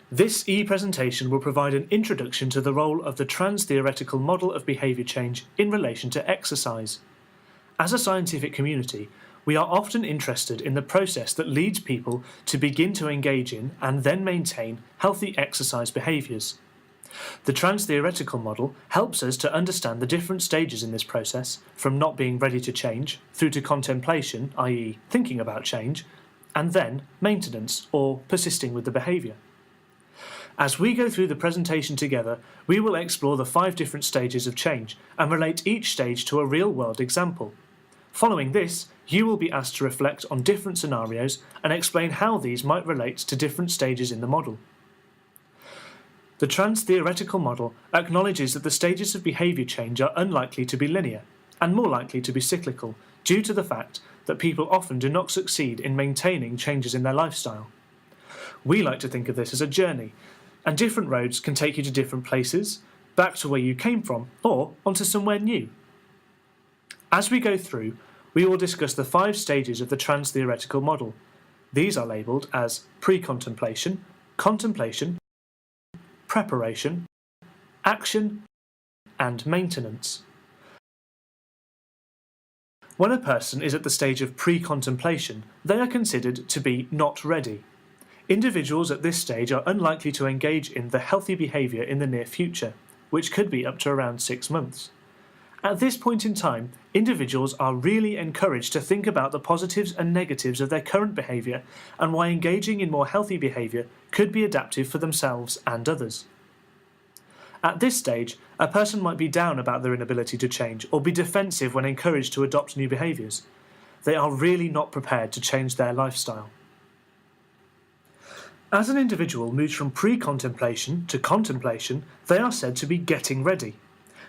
This e-presentation will provide an introduction to the role of the Transtheoretical model of behaviour change in relation to exercise. As a scientific community, we are often interested in the process that leads people to begin to engage in and then maintain healthy exercise behaviours. The Transtheoretical model helps us to understand the different stages in this process, from not being ready to change, through to contemplation, i.e. thinking about change, and then maintenance, or persisting with the behaviour. As we go through the presentation together, we will explore the 5 different stages of change and relate each stage to a real-world example. Following this, you will be asked to reflect on different scenarios and explain how these might relate to different stages in the model. The Transtheoretical model acknowledges that the stages of behaviour change are unlikely to be linear and more likely to be cyclical due to the fact that people often do not succeed in maintaining changes in their lifestyle. We like to think of this as a journey, and different roads can take you to different places, back to where you came from, or onto somewhere new. As we go through, we will discuss the 5 stages of the Transtheoretical model. These are labelled as PreContemplation, Contemplation, Preparation, Action, and Maintenance. When a person is at the stage of pre-contemplation, they are considered to be not ready. Individuals at this stage are unlikely to engage in the healthy behaviour in the near future, which could be up to around 6 months. At this point in time, individuals are really encouraged to think about the positives and negatives of their current behaviour and why engaging in more healthy behaviour could be adaptive for themselves and others. At this stage, a person might be down about their inability to change or be defensive when encouraged to adopt new behaviours. They are really not prepared to change their lifestyle. As an individual moves from pre-contemplation to contemplation, they are said to be getting ready.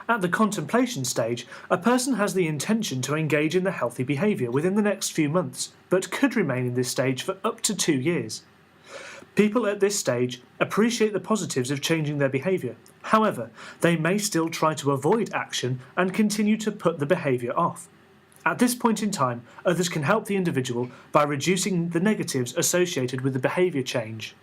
At the contemplation stage, a person has the intention to engage in the healthy behaviour within the next few months, but could remain in this stage for up to 2 years. People at this stage appreciate the positives of changing their behaviour. However, they may still try to avoid action and continue to put the behaviour off. At this point in time, others can help the individual by reducing the negatives associated with the behaviour change.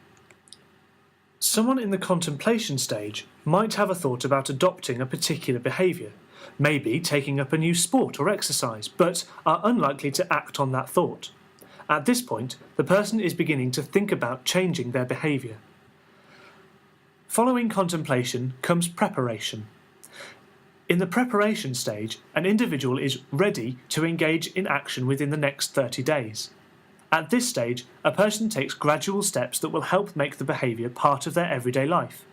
Someone in the contemplation stage might have a thought about adopting a particular behaviour, maybe taking up a new sport or exercise, but are unlikely to act on that thought. At this point, the person is beginning to think about changing their behaviour. Following contemplation comes preparation. In the preparation stage, an individual is ready to engage in action within the next 30 days. At this stage, a person takes gradual steps that will help make the behaviour part of their everyday life.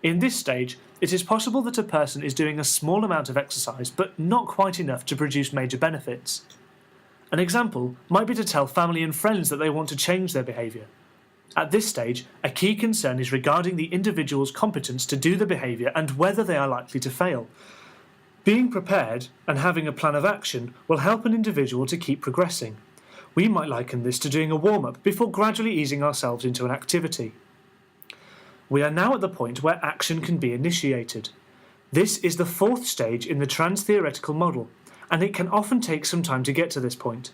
In this stage, it is possible that a person is doing a small amount of exercise but not quite enough to produce major benefits. An example might be to tell family and friends that they want to change their behaviour. At this stage, a key concern is regarding the individual's competence to do the behaviour and whether they are likely to fail. Being prepared and having a plan of action will help an individual to keep progressing. We might liken this to doing a warm-up before gradually easing ourselves into an activity. We are now at the point where action can be initiated. This is the 4th stage in the Transtheoretical model, and it can often take some time to get to this point.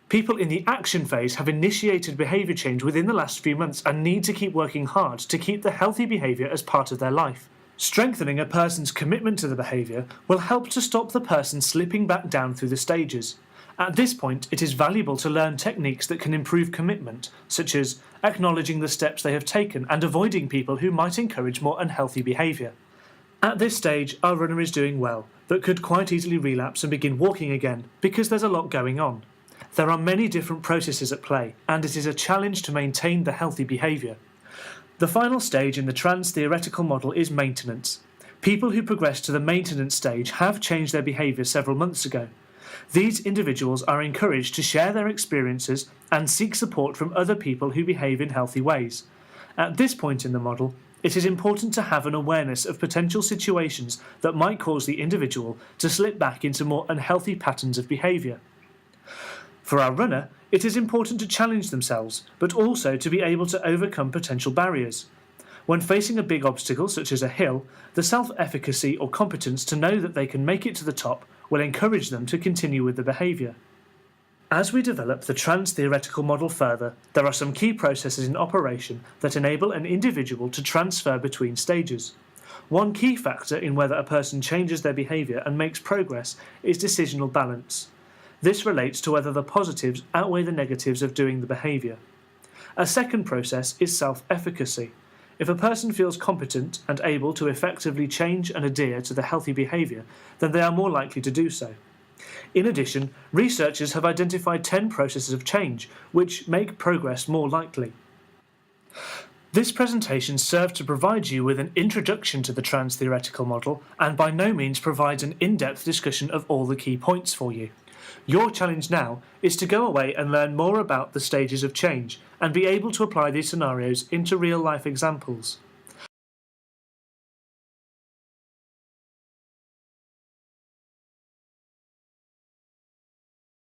People in the action phase have initiated behaviour change within the last few months and need to keep working hard to keep the healthy behaviour as part of their life. Strengthening a person's commitment to the behaviour will help to stop the person slipping back down through the stages. At this point, it is valuable to learn techniques that can improve commitment, such as acknowledging the steps they have taken and avoiding people who might encourage more unhealthy behaviour. At this stage, our runner is doing well, but could quite easily relapse and begin walking again because there's a lot going on. There are many different processes at play, and it is a challenge to maintain the healthy behaviour. The final stage in the Transtheoretical model is maintenance. People who progress to the maintenance stage have changed their behaviour several months ago. These individuals are encouraged to share their experiences and seek support from other people who behave in healthy ways. At this point in the model, it is important to have an awareness of potential situations that might cause the individual to slip back into more unhealthy patterns of behaviour. For our runner, it is important to challenge themselves, but also to be able to overcome potential barriers. When facing a big obstacle such as a hill, the self-efficacy or competence to know that they can make it to the top will encourage them to continue with the behaviour. As we develop the Transtheoretical model further, there are some key processes in operation that enable an individual to transfer between stages. One key factor in whether a person changes their behaviour and makes progress is decisional balance. This relates to whether the positives outweigh the negatives of doing the behaviour. A second process is self-efficacy. If a person feels competent and able to effectively change and adhere to the healthy behaviour, then they are more likely to do so. In addition, researchers have identified 10 processes of change which make progress more likely. This presentation served to provide you with an introduction to the Transtheoretical model and by no means provides an in-depth discussion of all the key points for you. Your challenge now is to go away and learn more about the stages of change and be able to apply these scenarios into real-life examples.